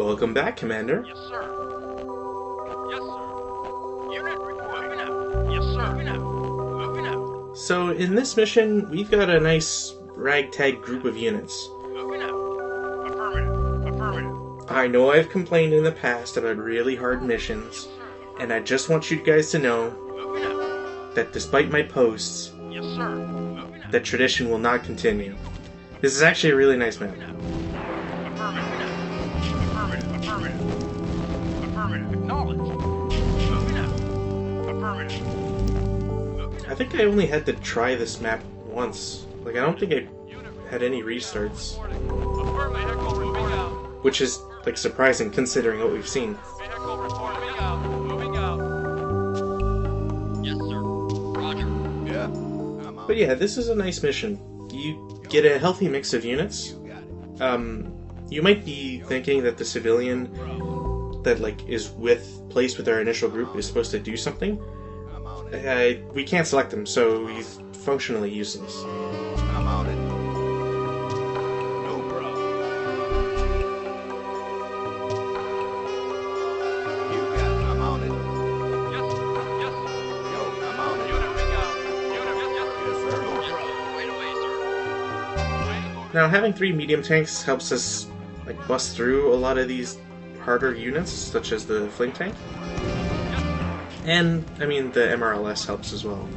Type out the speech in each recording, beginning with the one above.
Welcome back, Commander. Yes, sir. Yes, sir. Unit moving out. Yes, sir. Moving out. So, in this mission, we've got a nice ragtag group of units. Moving out. Affirmative. Affirmative. I know I've complained in the past about really hard missions, and I just want you guys to know Moving out. that despite my posts, Yes, sir. Moving out. that tradition will not continue. This is actually a really nice map. Affirmative. Affirmative. Affirmative. Acknowledge. Moving out. Affirmative. Moving I think I only had to try this map once. Like, I don't think I had any restarts. Affirmative. Moving out. Which is, like, surprising considering what we've seen. Vehicle reporting out. Moving out. Yes, sir. Roger. Yeah. I'm out. But yeah, this is a nice mission. You get a healthy mix of units. You might be thinking that the civilian that, like, is placed with our initial group is supposed to do something. We can't select him, so he's functionally useless. I'm on it. No problem. You got it. I'm on it. Yes, sir. Yes, sir. Yo, I'm on it. Unit, ring out. Unit, yes, sir. No problem. Wait away, sir. Now, having 3 medium tanks helps us, like, bust through a lot of these harder units, such as the flame tank. And, I mean, the MRLS helps as well.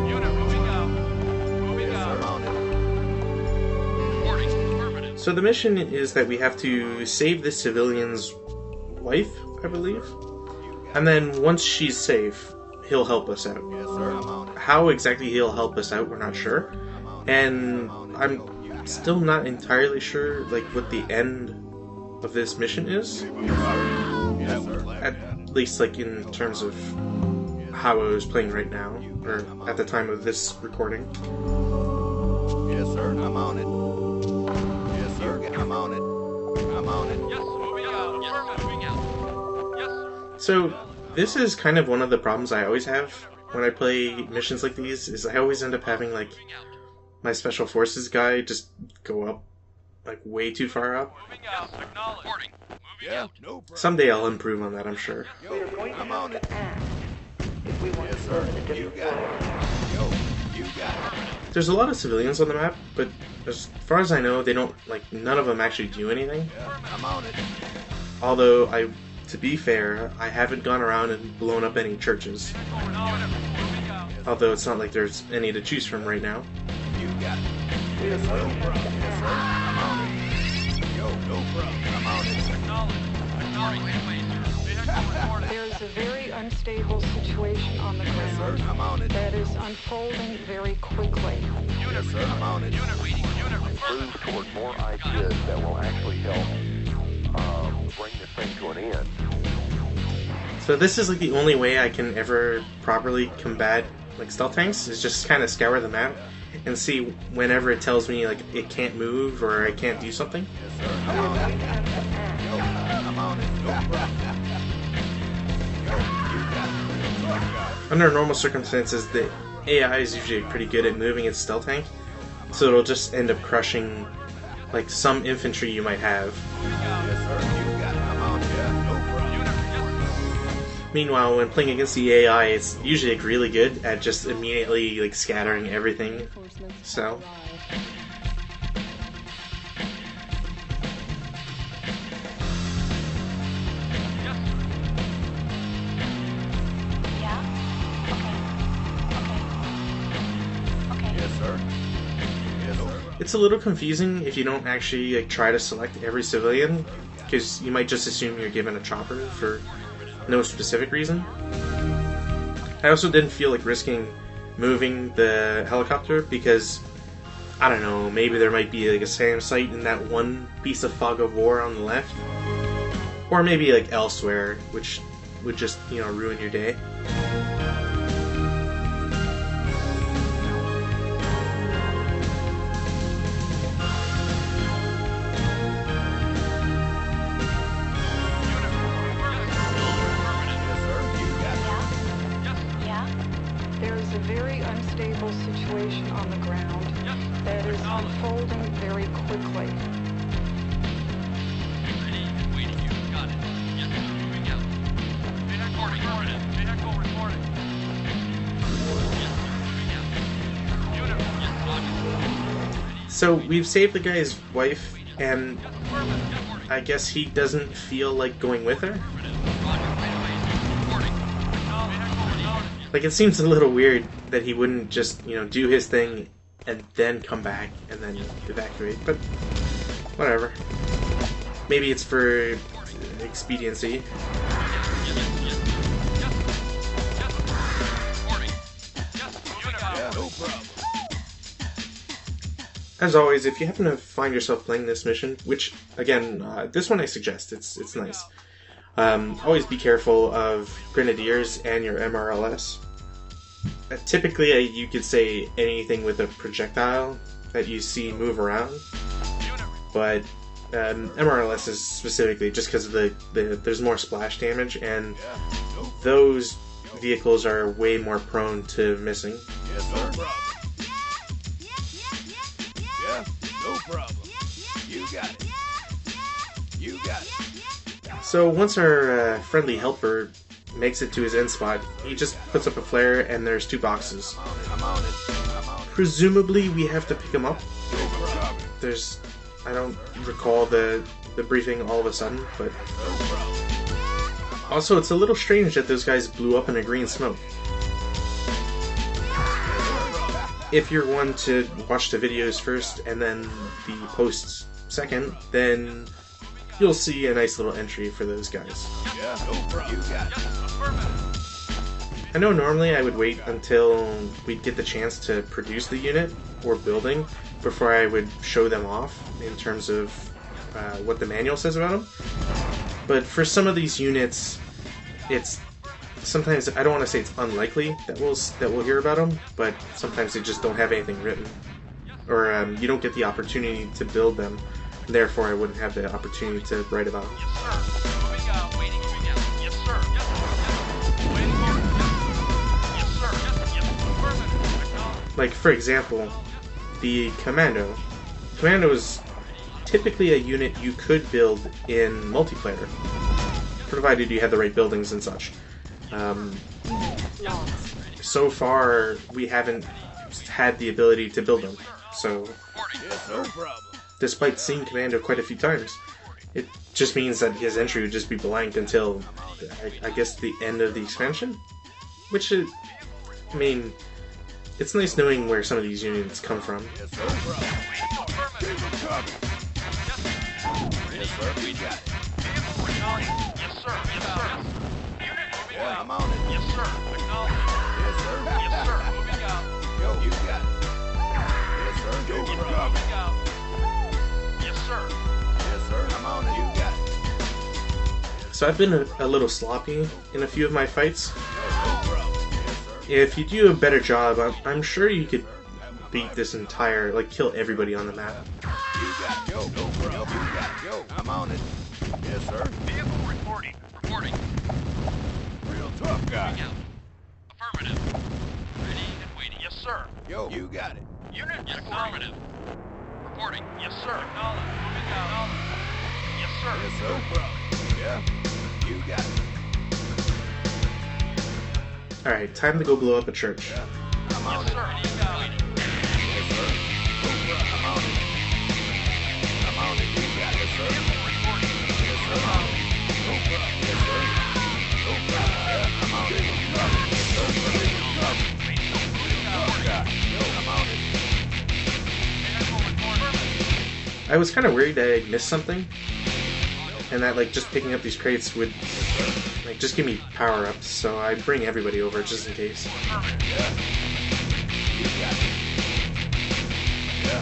Unit, moving out. Moving out. On it. Reporting. Affirmative. So the mission is that we have to save this civilian's wife, I believe. And then once she's safe, he'll help us out. Yes, sir. I'm on it. How exactly he'll help us out, we're not sure. And I'm still not entirely sure, like, what the end of this mission is. Yes, sir. At least, like, in terms of how I was playing right now, or at the time of this recording. Yes, sir. I'm on it. Yes, sir. I'm on it. I'm on it. Yes, moving out. Yes, moving out. Yes, sir. So, this is kind of one of the problems I always have when I play missions like these, is I always end up having, like, my Special Forces guy just go up, like, way too far up. Moving out. Acknowledge. Reporting. Moving out. No problem. Someday I'll improve on that, I'm sure. Yo, I'm on it. If we want Yes, to go sir. in a You different got way. it. Yo, you got it. There's a lot of civilians on the map, but as far as I know, they don't, like, none of them actually do anything. Yeah, I'm on it. Although, to be fair, I haven't gone around and blown up any churches. Moving out. Although it's not like there's any to choose from right now. You got it. Yes, sir. No problem. Yes, sir. I'm on it. Yo, no problem. I'm on it. Acknowledge. Acknowledge. Wait, sir. Vehicle reporting. There is a very unstable situation on the Yes, ground sir. I'm on it. that is unfolding very quickly. Unit, sir. I'm on it. Unit reading. Unit Move toward more ideas that will actually help bring this thing to an end. So this is, like, the only way I can ever properly combat, like, stealth tanks, is just kind of scour the map and see whenever it tells me, like, it can't move or I can't do something. Yes, sir. I'm on it. Yo, I'm on it. No problem. Yo, you got it. Under normal circumstances, the AI is usually pretty good at moving its stealth tank, so it'll just end up crushing, like, some infantry you might have. Yes, sir. You got it. I'm on it. Yeah, no problem. Unit, Meanwhile, when playing against the AI, it's usually, like, really good at just immediately, like, scattering everything. So, yes, sir. Yes, sir. it's a little confusing if you don't actually, like, try to select every civilian, because you might just assume you're given a chopper for no specific reason. I also didn't feel like risking moving the helicopter because, I don't know, maybe there might be, like, a SAM site in that one piece of fog of war on the left. Or maybe, like, elsewhere, which would just, you know, ruin your day. There is a very unstable situation on the ground that is unfolding very quickly. Ready and waiting. You So we've saved the guy's wife, and I guess he doesn't feel like going with her? Like, it seems a little weird that he wouldn't just, do his thing and then come back and then evacuate, but whatever. Maybe it's for expediency. As always, if you happen to find yourself playing this mission, which, again, this one I suggest, it's nice. Always be careful of grenadiers and your MRLS. Typically, you could say anything with a projectile that you see move around, but MRLS is specifically just because of there's more splash damage, and those vehicles are way more prone to missing. Yes, sir. Yeah, no problem. You got it. You got it. So once our friendly helper makes it to his end spot, he just puts up a flare and there's 2 boxes. I'm on it. Presumably we have to pick them up. I don't recall the briefing all of a sudden, but also it's a little strange that those guys blew up in a green smoke. If you're one to watch the videos first and then the posts second, then you'll see a nice little entry for those guys. Yeah, no problem. You got it. I know normally I would wait until we'd get the chance to produce the unit or building before I would show them off in terms of what the manual says about them. But for some of these units, it's sometimes, I don't want to say it's unlikely that we'll hear about them, but sometimes they just don't have anything written, or you don't get the opportunity to build them. Therefore, I wouldn't have the opportunity to write about them. Yes, sir. Moving out. Waiting. Yes, sir. Yes, sir. Yes, affirmative. Like, for example, the Commando. Commando is typically a unit you could build in multiplayer, provided you had the right buildings and such. So far, we haven't had the ability to build them, so Yes, no problem. despite seeing Commando quite a few times, it just means that his entry would just be blank until, I guess, the end of the expansion? Which, I mean, it's nice knowing where some of these units come from. Yes, no problem. Yes, sir. We got it. Yes, sir. Yes, sir. Yeah, I'm on it. Yes, sir. Acknowledge. Yes, sir. Yes, sir. Moving out. Yo, you got it. Yes, sir. Go, moving out. Yes, sir. Yes, sir. I'm on it. You got it. So I've been a little sloppy in a few of my fights. No problem. Yes, sir. If you do a better job, I'm sure you could beat this entire, kill everybody on the map. You got it. Yo, no problem. You got it. Yo, I'm on it. Yes, sir. Vehicle reporting. Real tough guy. Affirmative. Ready and waiting. Yes, sir. Yo, you got it. Unit affirmative. Reporting. Yes, sir. Acknowledge. Moving out. Yes, sir. Yes, sir. No problem. Yeah. You got it. Alright, time to go blow up a church. Yeah. I'm on it. Sir. You got it. Yes, sir. No problem. I'm on it. I'm on it. You got it, sir. Reporting. Yes, sir. I'm on it. No problem. Yes, sir. No problem. Yeah, I'm on it. Yes, sir. I'm on it. I was kind of worried that I'd missed something, and that just picking up these crates would just give me power-ups, so I bring everybody over just in case. Yeah. You got it. Yeah.